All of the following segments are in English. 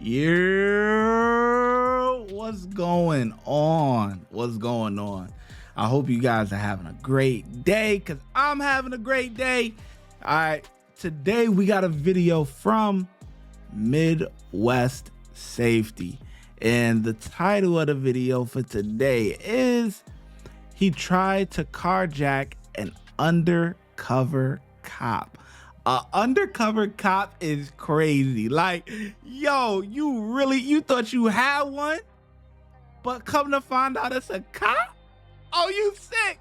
Yeah, what's going on? What's going on? I hope you guys are having a great day, because I'm having a great day. All right, today we got a video from Midwest Safety, and the title of the video for today is he tried to carjack an undercover cop. Undercover cop is crazy. Like, yo, you thought you had one, but come to find out it's a cop? Oh, you sick.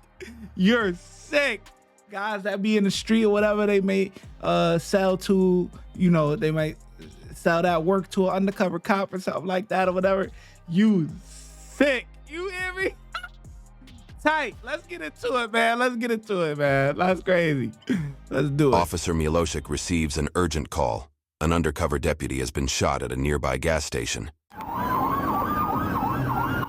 You're sick. Guys that be in the street or whatever, they may sell to, they might sell that work to an undercover cop or something like that or whatever. You sick. You hear me? Tight. Let's get into it, man. That's crazy. Let's do it. Officer Miloshik receives an urgent call. An undercover deputy has been shot at a nearby gas station.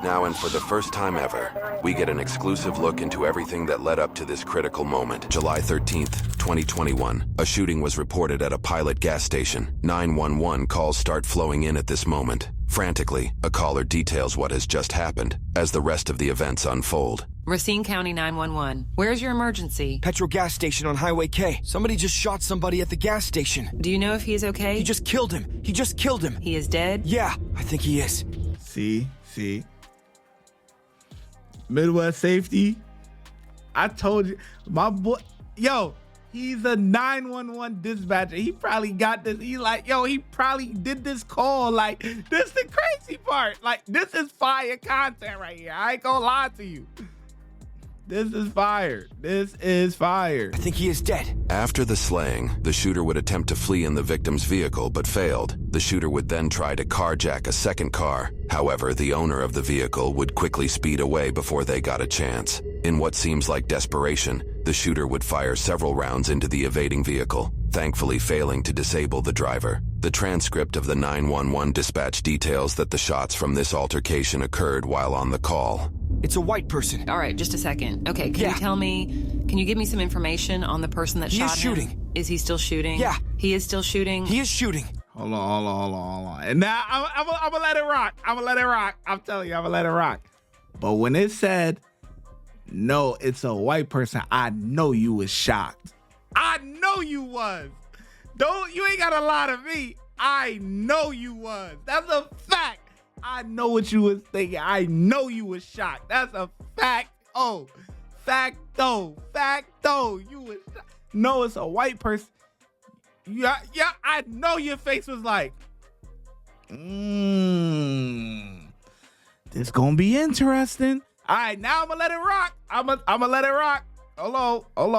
Now, and for the first time ever, we get an exclusive look into everything that led up to this critical moment. July 13th, 2021, a shooting was reported at a Pilot gas station. 911 calls start flowing in at this moment. Frantically, a caller details what has just happened as the rest of the events unfold. Rine County 911. Where's your emergency? Petrol gas station on Highway K. Somebody just shot somebody at the gas station. Do you know if he's okay? He just killed him. He is dead? Yeah, I think he is. See? Midwest Safety. I told you, my boy, he's a 911 dispatcher. He probably got this. He probably did this call. Like, this is the crazy part. Like, this is fire content right here. I ain't gonna lie to you. This is fire. I think he is dead. After the slaying, the shooter would attempt to flee in the victim's vehicle but failed. The shooter would then try to carjack a second car. However, the owner of the vehicle would quickly speed away before they got a chance. In what seems like desperation, the shooter would fire several rounds into the evading vehicle, thankfully failing to disable the driver. The transcript of the 911 dispatch details that the shots from this altercation occurred while on the call. It's a white person. All right, just a second. Okay, can you give me some information on the person that shot him? He is shooting. Is he still shooting? Yeah. He is still shooting? He is shooting. Hold on. And now I'm gonna let it rock. I'm telling you, I'm gonna let it rock. But when it said, no, it's a white person, I know you was shocked. I know you was. You ain't gotta lie to me. I know you was. That's a fact. I know what you was thinking. I know you was shocked. That's a fact. Oh, facto. You was shocked. No, it's a white person. Yeah, I know your face was like, this gonna be interesting. All right, now I'm gonna let it rock. I'm gonna let it rock. Hello. I'm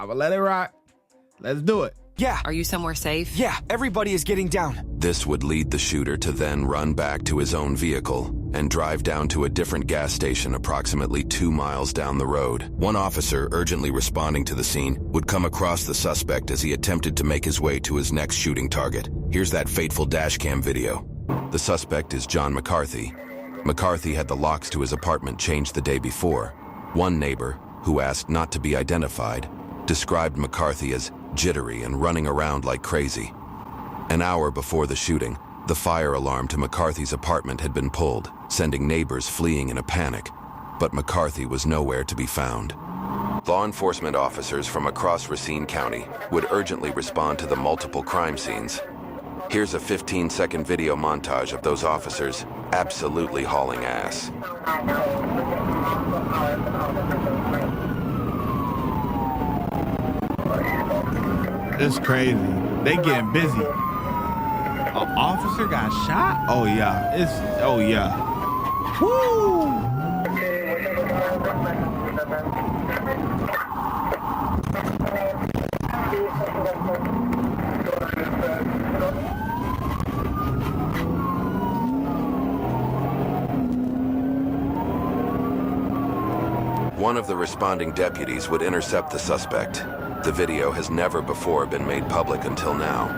gonna let it rock. Let's do it. Yeah. Are you somewhere safe? Yeah, everybody is getting down. This would lead the shooter to then run back to his own vehicle and drive down to a different gas station approximately 2 miles down the road. One officer urgently responding to the scene would come across the suspect as he attempted to make his way to his next shooting target. Here's that fateful dashcam video. The suspect is John McCarthy. McCarthy had the locks to his apartment changed the day before. One neighbor, who asked not to be identified, described McCarthy as jittery and running around like crazy. An hour before the shooting, the fire alarm to McCarthy's apartment had been pulled, sending neighbors fleeing in a panic. But McCarthy was nowhere to be found. Law enforcement officers from across Rine County would urgently respond to the multiple crime scenes. Here's a 15-second video montage of those officers absolutely hauling ass. It's crazy. They getting busy. An officer got shot? Oh yeah. Woo! One of the responding deputies would intercept the suspect. The video has never before been made public until now.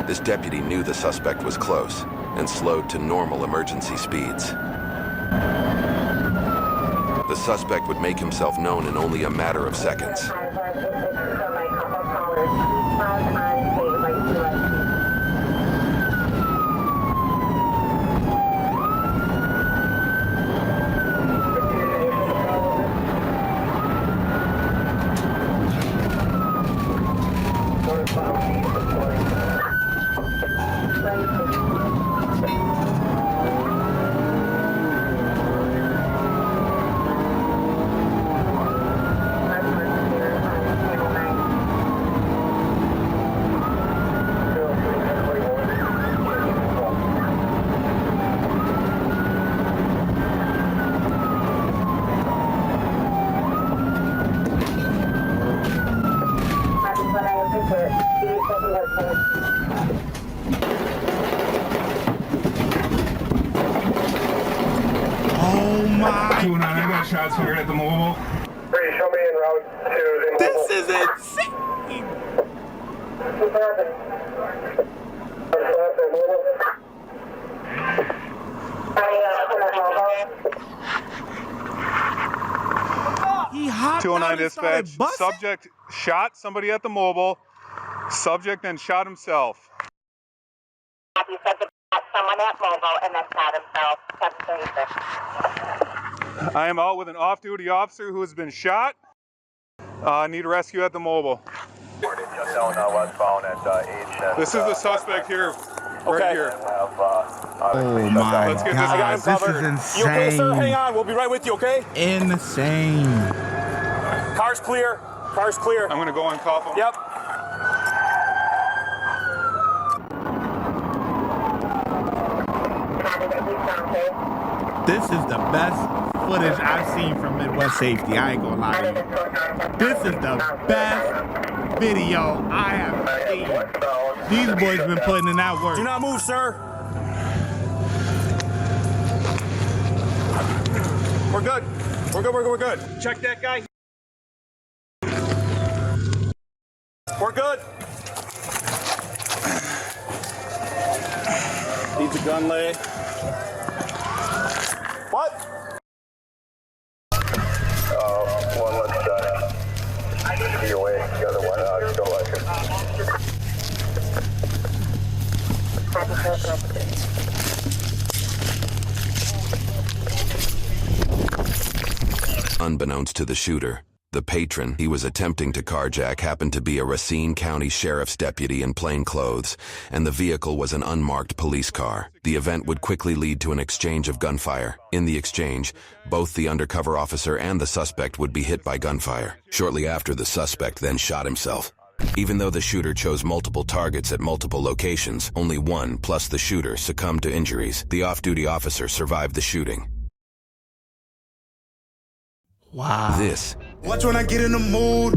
This deputy knew the suspect was close and slowed to normal emergency speeds. The suspect would make himself known in only a matter of seconds. 209, I got shots fired at the mobile. Please show me en route to the This mobile. is insane. He hopped 209 out and started dispatch. busting? Subject shot somebody at the mobile. Subject then shot himself. You said to someone at mobile and then shot himself. 736. I am out with an off-duty officer who has been shot. Need rescue at the mobile. This is the suspect here, right here. Oh my Let's get this God, guy this covered. is insane. You okay, sir? Hang on. We'll be right with you, okay? Insane. Car's clear. Car's clear. I'm gonna go and cuff him. Yep. This is the best footage I've seen from Midwest Safety. I ain't gonna lie to you. This is the best video I have seen. These boys been putting in that work. Do not move, sir. We're good. We're good. We're good. Check that guy. We're good. Needs a gun lay. What? One let's be away. The other one, still like Unbeknownst to the shooter, the patron he was attempting to carjack happened to be a Rine County sheriff's deputy in plain clothes, and the vehicle was an unmarked police car. The event would quickly lead to an exchange of gunfire. In the exchange, both the undercover officer and the suspect would be hit by gunfire. Shortly after, the suspect then shot himself. Even though the shooter chose multiple targets at multiple locations, only one, plus the shooter, succumbed to injuries. The off-duty officer survived the shooting. Wow. This Watch when I get in the mood.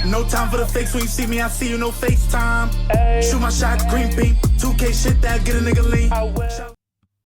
No time for the fakes. When you see me, I see you, no FaceTime. Shoot my shot, green beam. 2K shit that get a nigga lean.